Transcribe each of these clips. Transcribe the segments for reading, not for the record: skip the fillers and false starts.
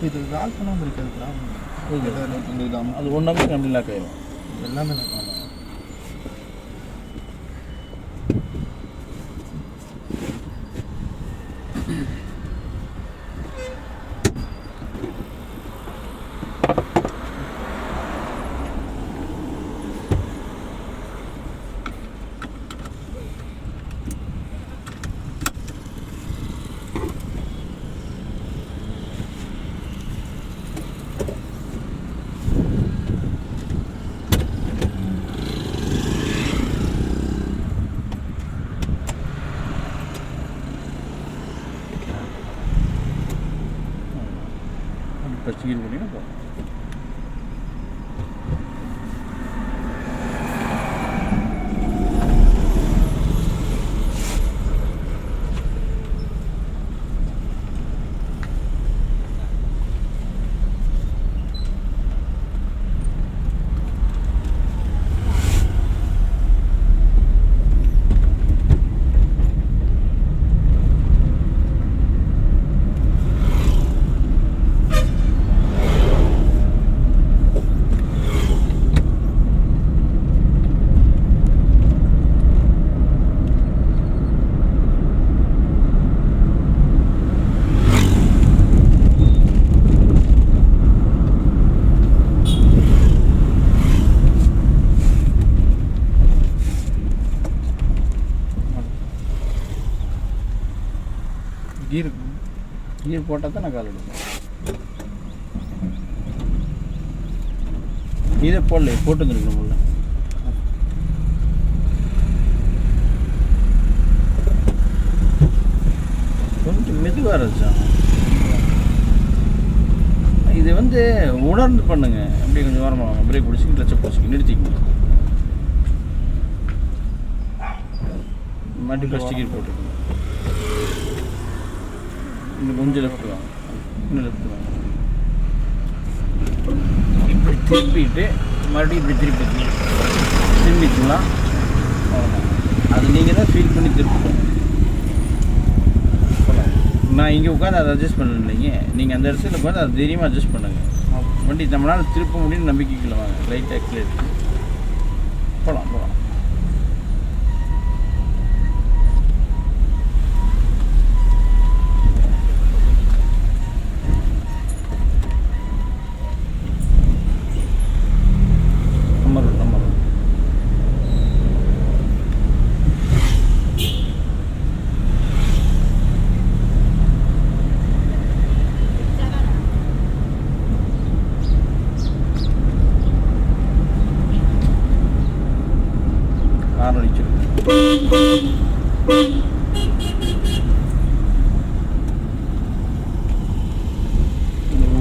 இது கால் பண்ணாமல் இருக்கிறதுலாம் அது ஒன்றாமே கம்பெனி லாக் ஆயிடும். எல்லாமே ஃபஸ்ட் கீர் பண்ணிங்கன்னா போதும். கீர் போட்டால் தான் நான் கால் எடுப்பேன். கீரை போடல, போட்டு வந்துருக்கணும் உள்ள. கொஞ்சம் மெதுவாக இருந்துச்சா. இது வந்து உணர்ந்து பண்ணுங்க. அப்படியே கொஞ்சம் ஓரமாக பிரேக் பிடிச்சி கிளச்சை பிடிச்சி நிறுத்திக்கணும். மறுபடியும் ஃபஸ்ட்டு கீர் போட்டுக்கணும். இன்னும் கொஞ்சம் லெஃப்ட் வாங்க, இன்னும் லெஃப்ட் வாங்க. இப்படி திருப்பிட்டு மறுபடியும் இப்படி திரும்பிக்கலாம். அவ்வளோதான். அது நீங்கள் தான் ஃபீல் பண்ணி திருப்பணும். நான் இங்கே உட்காந்து அதை அட்ஜஸ்ட் பண்ணல இல்லைங்க. நீங்கள் அந்த இடத்துல உட்காந்து அதை தைரியமாக அட்ஜஸ்ட் பண்ணுங்கள். வண்டி நம்மளால் திருப்ப முடியும்னு நம்பிக்கைக்குள்ள வாங்க. லைட் ஆக்சிலேட் போகலாம்.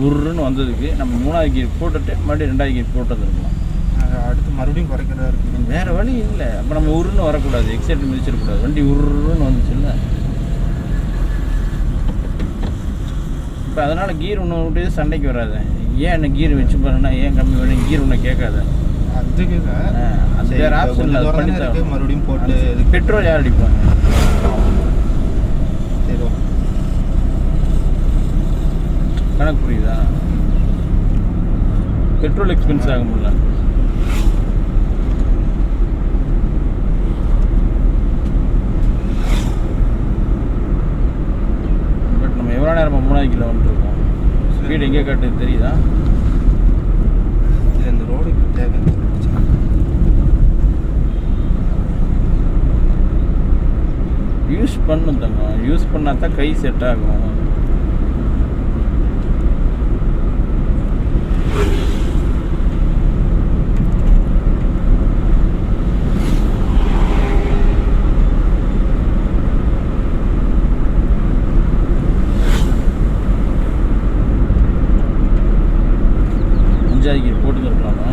உருன்னு வந்ததுக்கு நம்ம 3வது கீர் போட்டுட்டு மறுபடியும் 2வது கீர் போட்டு வந்துருக்கலாம். அடுத்து மறுபடியும் குறைக்கிறதா இருக்குது. வேறு வழி இல்லை. அப்போ நம்ம உருன்னு வரக்கூடாது, எக்ஸைட் மிதிச்சிடக்கூடாது. வண்டி உருன்னு வந்துச்சுல்ல. இப்போ அதனால் கீர் ஒன்று விட்டு சண்டைக்கு வராது. ஏன் என்ன கீர் வச்சு பாருன்னா ஏன் கம்மி வேணும், கீர் ஒன்று கேட்காது. அதுக்கு அது வேறு ஆப்ஷன் இல்லை. பண்ணி தான் மறுபடியும் போட்டு பெட்ரோல் யார் அடிப்பாங்க? கணக்கு புரியுதா? பெட்ரோல் எக்ஸ்பென்ஸ் ஆகும்ல. பட் நம்ம எவ்வளோ நேரம் 3வது கிலோ வந்துருக்கோம். ஸ்பீடு எங்கே காட்டுது தெரியுதா? இது இந்த ரோடுக்கு தேவை. யூஸ் பண்ணும் தங்க. யூஸ் பண்ணால் தான் கை செட் ஆகும். கீர் போட்டு இருக்கலாமா?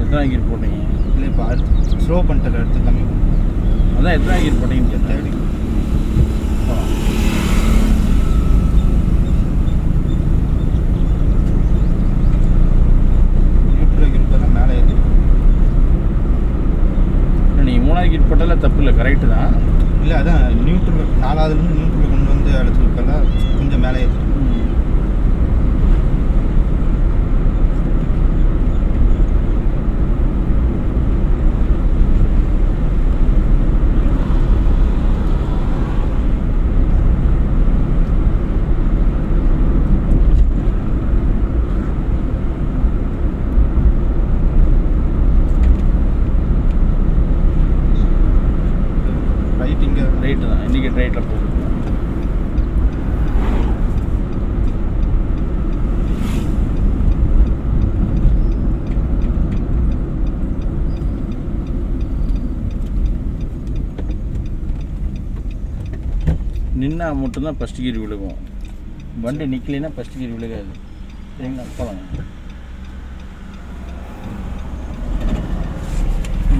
எத்தனை கீர் போட்டீங்க? இல்லை இப்போ ஸ்லோ பண்ணிட்டு எடுத்து கம்மி பண்ண. அதான் எத்தனை கீர் போட்டீங்கன்னு கேட்டேன். நியூட்ரல் கீர் மேலே ஏற்றி அதுலேருந்து நியூட்ரல் கொண்டு வந்து அழைச்சிருக்கல கொஞ்சம் மேலே ஏற்றிட்டு ரைட் இங்கே ரைட்டு தான் இண்டிகேட் ரைட்டில் போகுது. நின்னா மட்டும்தான் ஃபஸ்ட் கியர் விழுகும். வண்டி நிற்கலைன்னா ஃபஸ்ட் கியர் விழுகாது. சரிங்களா, போகலாங்க.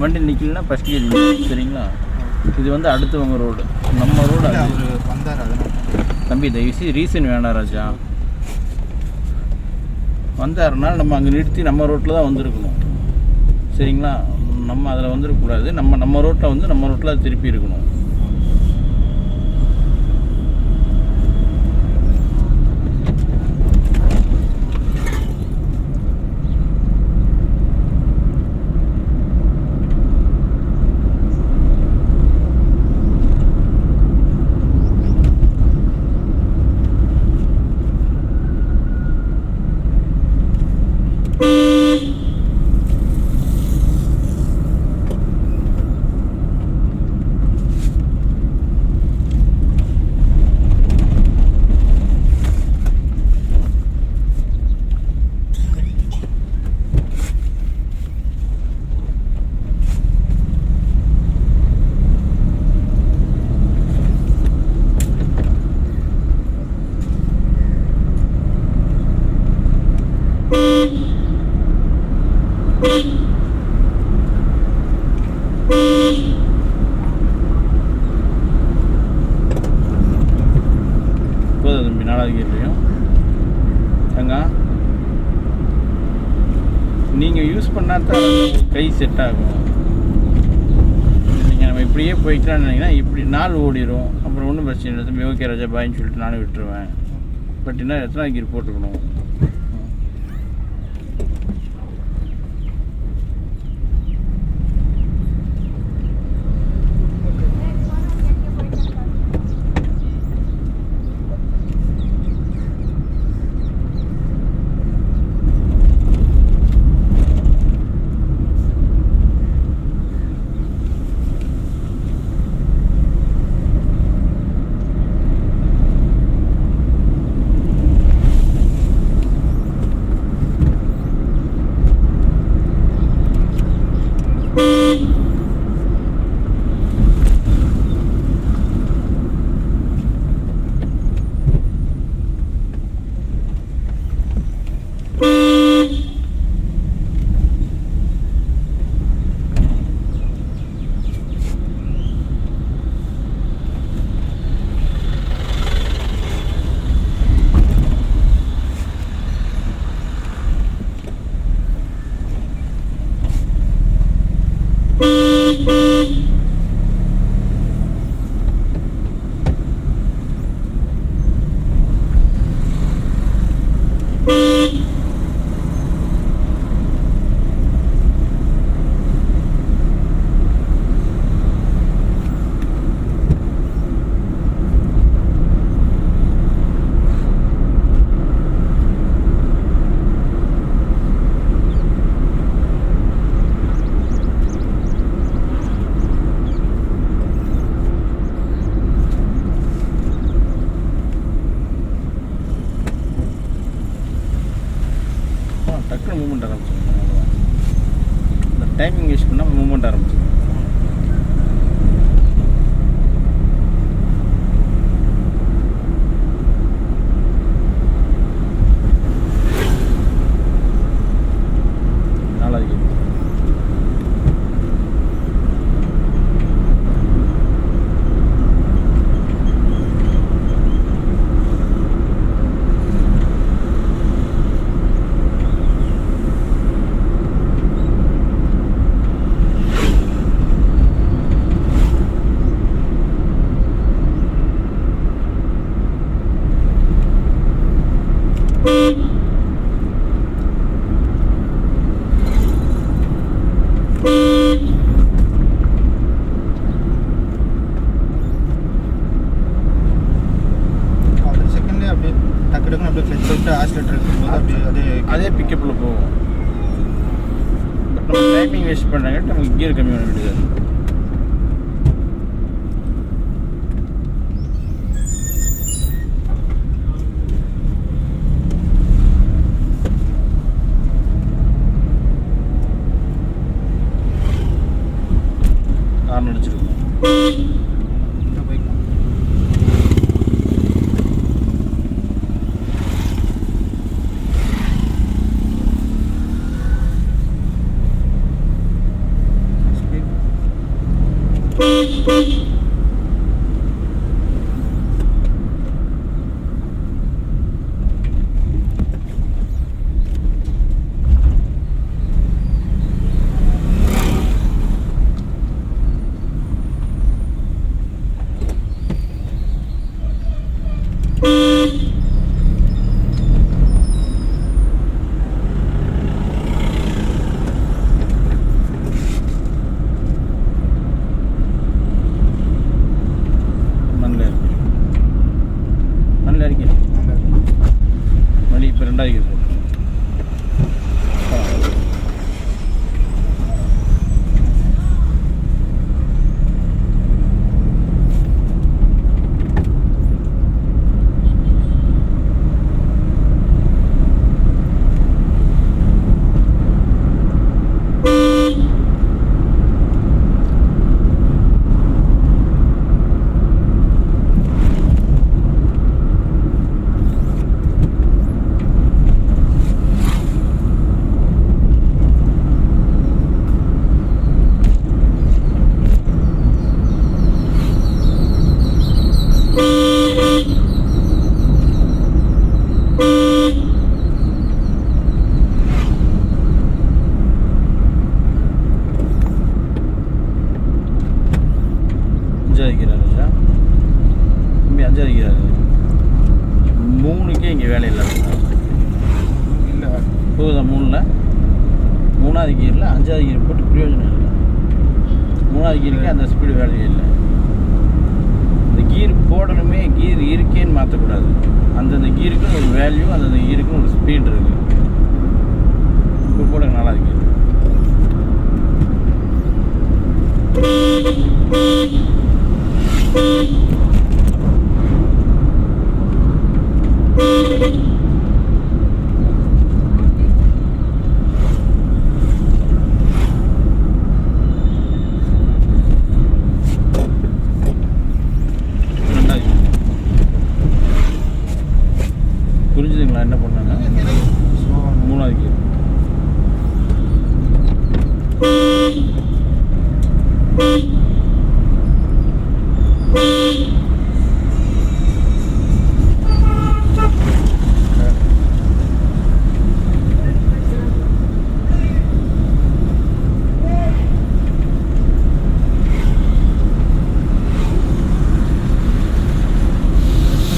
வண்டி நிற்கலைன்னா ஃபஸ்ட் கியர் விழுகும். சரிங்களா, இது வந்து அடுத்தவங்க ரோடு, நம்ம ரோடு. அவர் வந்தார் அதனால் தம்பி தயவுசெய்து ரீசன் வேண்டாம் ராஜா. வந்தாருனால நம்ம அங்கே நிறுத்தி நம்ம ரோட்டில் தான் வந்திருக்கணும். சரிங்களா, நம்ம அதில் வந்துடக்கூடாது. நம்ம ரோட்டில் வந்து நம்ம ரோட்டில் திருப்பி இருக்கணும். போதும் தம்பி, 4வது கியர்லையும் அங்க நீங்கள் யூஸ் பண்ணால் தான் கை செட் ஆகும். நீங்கள் நம்ம இப்படியே போய்க்கலாம்னு நினைங்கன்னா இப்படி நாள் ஓடிடும். அப்புறம் ஒன்றும் பிரச்சனை இல்லை தம்பி, ஓகே ராஜா பாயின்னு சொல்லிட்டு நானும் விட்டுருவேன். பட் என்ன எத்தனை கியர் போட்டுக்கணும்? டக்குனு மூவ்மெண்ட் ஆரம்பிச்சிடும். அவ்வளோதான், இந்த டைமிங் யூஸ் பண்ணால் மூவ்மெண்ட் ஆரம்பிச்சிடும். அப்படியே கிளச் விட்டு ஆக்சிலேட்டர் இருக்கும்போது அப்படியே அதே பிக்கப்பில் போகும். பட் நம்ம டைமிங் வேஸ்ட் பண்ணுறாங்க, நமக்கு கியர் கம்மி பண்ண வேண்டியது. ஹார்ன் அடிச்சிருக்கோம். போய்க்கலாம். மணி இப்போ 2 ஆகிருக்கு. அஞ்சாதிக்கிறாரு 3க்கே இங்கே வேலை இல்லை. இல்லை போகுதா 3ல் 3வது கியரில் 5வது கியர் போட்டு பிரயோஜனம் இல்லை. 3வது கியருக்கு அந்த ஸ்பீடு வேலையே இல்லை. இந்த கியர் போடணுமே, கியர் இருக்கேன்னு மாற்றக்கூடாது. அந்தந்த கியருக்குன்னு ஒரு வேல்யூ, அந்தந்த கியருக்குன்னு ஒரு ஸ்பீட் இருக்குது. இப்போ போடுங்க 4வது கியர். புரிஞ்சுதுங்களா என்ன பண்ணாங்க? 3வது கியர்.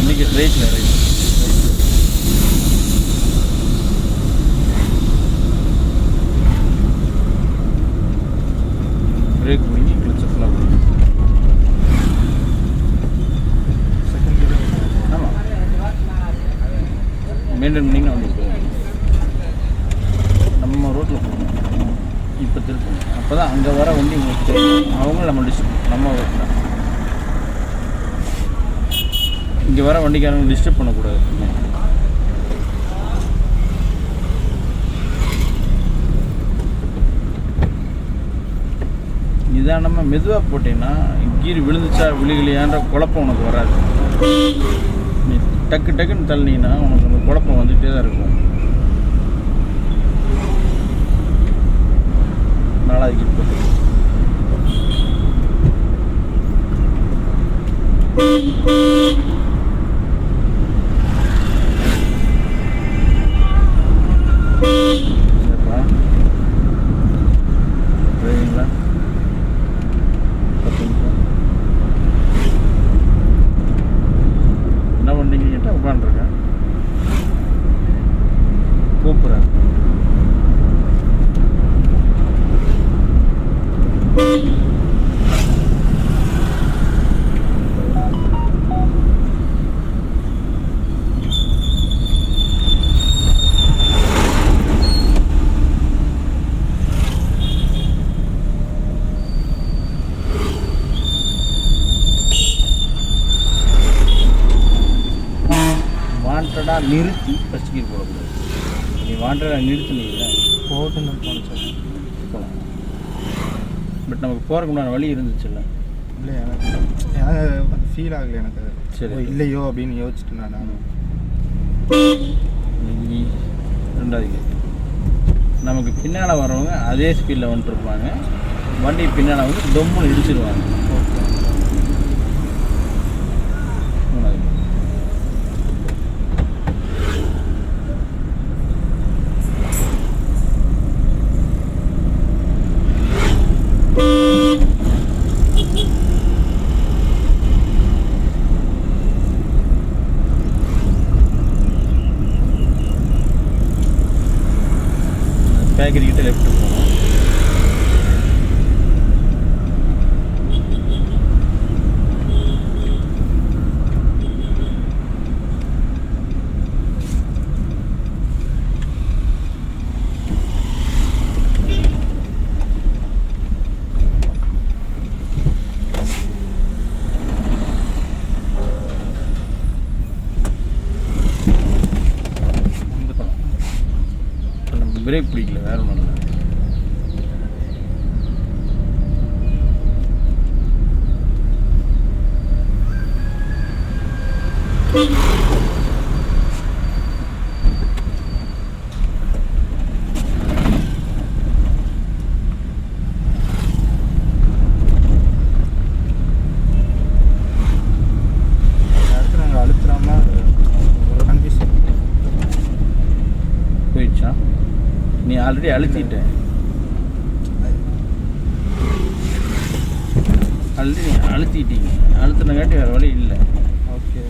இன்னைக்கு ரைட்டில் ரைட் பிரேக் பண்ணி கிளச்சை ஃபுல்லாக பண்ணி. Second gear. ஆமாம், மெயின்டைன் பண்ணிங்கன்னா வந்து போகும். நம்ம ரோட்டில் போகணும். இப்போ திருப்பணும். அப்போ தான் அங்கே வர வண்டி உங்களுக்கு தெரியும். அவங்களும் நம்ம டிஸ்டர்ப், நம்ம ரோட்டில் இங்கே வர வண்டிக்காரங்க டிஸ்டர்ப் பண்ணக்கூடாது. நிதானமாக மெதுவாக போட்டிங்கன்னா கீர் விழுந்துச்சா விழுகலையான்ற குழப்பம் உனக்கு வராது. நீ டக்கு டக்குன்னு தள்ளினீங்கன்னா உனக்கு அந்த குழப்பம் வந்துகிட்டே தான் இருக்கும். 4வது கீர் போட்டு டிரைவிங்களா 10 நிமிஷம் என்ன பண்ணுறீங்க கேட்டால் உட்காந்துருக்கேன். கூப்பிட்றேன். வாண்டடாக நிறுத்தி ஃபஸ்ட் கீர் போடக்கூடாது. நீ வாண்டடாக நிறுத்தினீங்கள போட்டுன்னு போனேன் சார். போகலாம். பட் நமக்கு போகிறக்கு முன்னாடி வழி இருந்துச்சுல்ல. இல்லை எனக்கு அது ஃபீல் ஆகலை எனக்கு. சரி. இல்லையோ அப்படின்னு யோசிச்சுட்டு நான் ரெண்டாவது கேர். நமக்கு பின்னால் வரவங்க அதே ஸ்பீடில் வந்துட்டுருப்பாங்க. வண்டி பின்னால் வந்து தொம்முன்னு இடிச்சிருவாங்க. ஓகே. மூணாவது கேர். பேக்கரி கிட்ட லெஃப்ட் போகணும். பிரேக் பிடிக்கல, வேற ஒன்றும் இல்லை. அடுத்து நாங்கள் அழுத்துறாம ஒரு கன்ஃபியூஷன் போயிடுச்சா? நீ ஆல்ரெடி அழுத்திட்ட. ஆல்ரெடி அழுத்திட்டீங்க. அழுத்தினங்காட்டி வேறு வழி இல்லை. ஓகே.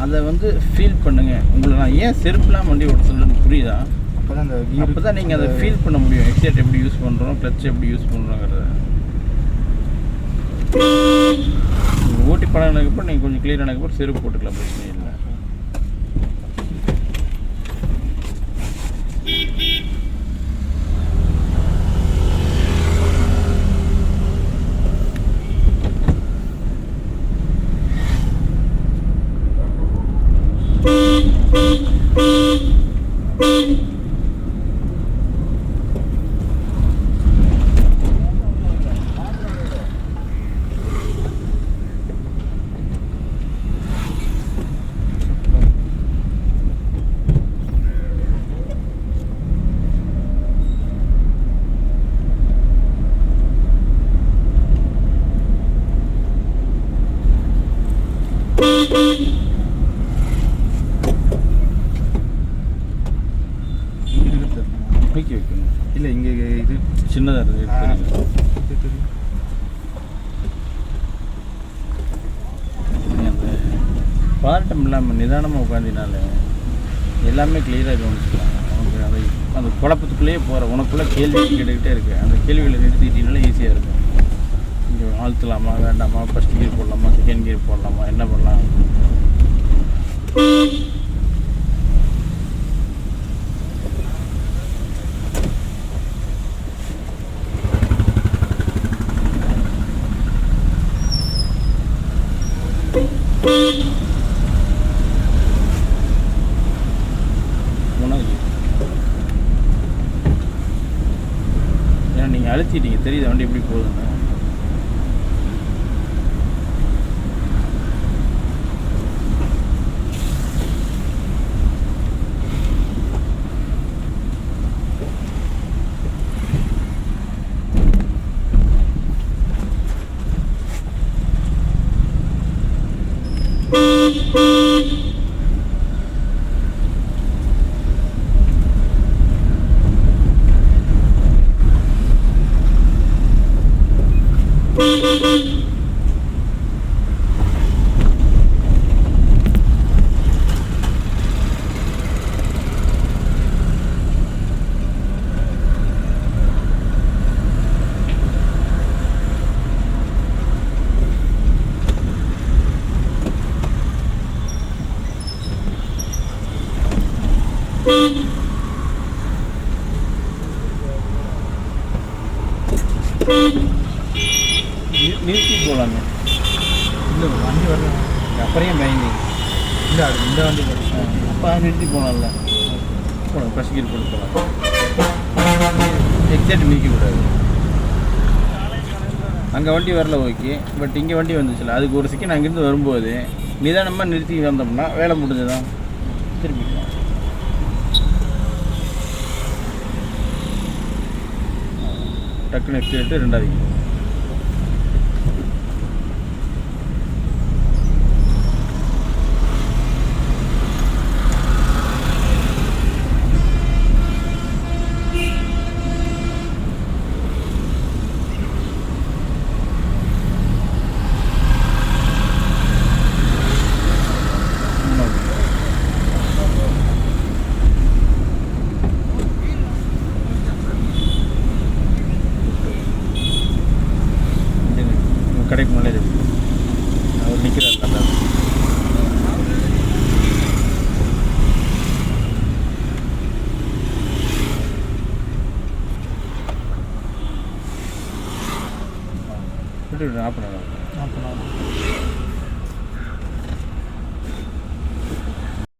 அதை வந்து ஃபீல் பண்ணுங்கள். உங்களை நான் ஏன் செருப்புலாம் வண்டி ஓட்ட சொல்லுன்னு புரியுதா? அப்போ தான் அந்த கீர் அப்போ தான் நீங்கள் அதை ஃபீல் பண்ண முடியும். எக்ஸைட் எப்படி யூஸ் பண்ணுறோம், கிளச் எப்படி யூஸ் பண்ணுறோங்கிறத. நீங்கள் ஓட்டி பழகினதுக்கப்புறம் நீங்கள் கொஞ்சம் கிளியர் ஆனதுக்கப்புறம் செருப்பு போட்டுக்கலாம், பிரச்சனை இல்லை. தூக்கி வைக்கணும். இல்லை இங்கே இது சின்னதாக இருக்குது. அந்த பதட்டம் இல்லாமல் நிதானமாக உட்காந்தினால எல்லாமே கிளியராக கவனிச்சுக்கலாம். அவங்க அதை அந்த குழப்பத்துக்குள்ளேயே போகிற உனக்குள்ளே கேள்வி கேட்டுக்கிட்டே இருக்குது. அந்த கேள்விகளை நிறுத்திக்கிட்டீங்கனால ஈஸியாக இருக்கும். இங்கே ஆழ்த்தலாமா வேண்டாமா, ஃபஸ்ட் கியர் போடலாமா, செகண்ட் கியர் போடலாமா, என்ன பண்ணலாம். மூணாவது ஏன்னா நீங்கள் அழுத்திட்டீங்க, தெரியுது வண்டி எப்படி போகுதுன்னு. நிறுத்தி போகலாங்க. இல்லை வண்டி வரல. அப்புறம் பயந்தீங்க? இல்லை இல்லை அது இந்த வண்டி போகிறேன். அப்போ நிறுத்தி போனால போகலாம், ஃபஸ்ட் கீர் போட்டு போகலாம். எக்ஸாக்ட் மிதிக்கக்கூடாது. அங்கே வண்டி வரல ஓகே, பட் இங்கே வண்டி வந்துச்சுல, அதுக்கு ஒரு செகண்ட் அங்கேருந்து வரும்போது நிதானமாக நிறுத்தி வந்தோம்னா வேலை முடிஞ்சதான் திருப்பிக்கலாம். டக்குன்னு எக்ஸிலேட்டு ரெண்டாவது கீர். கடைக்கு முன்னாடி அவர் நிற்கிறார் நல்லா. விட்டு ஆஃப் பண்ணலாம்.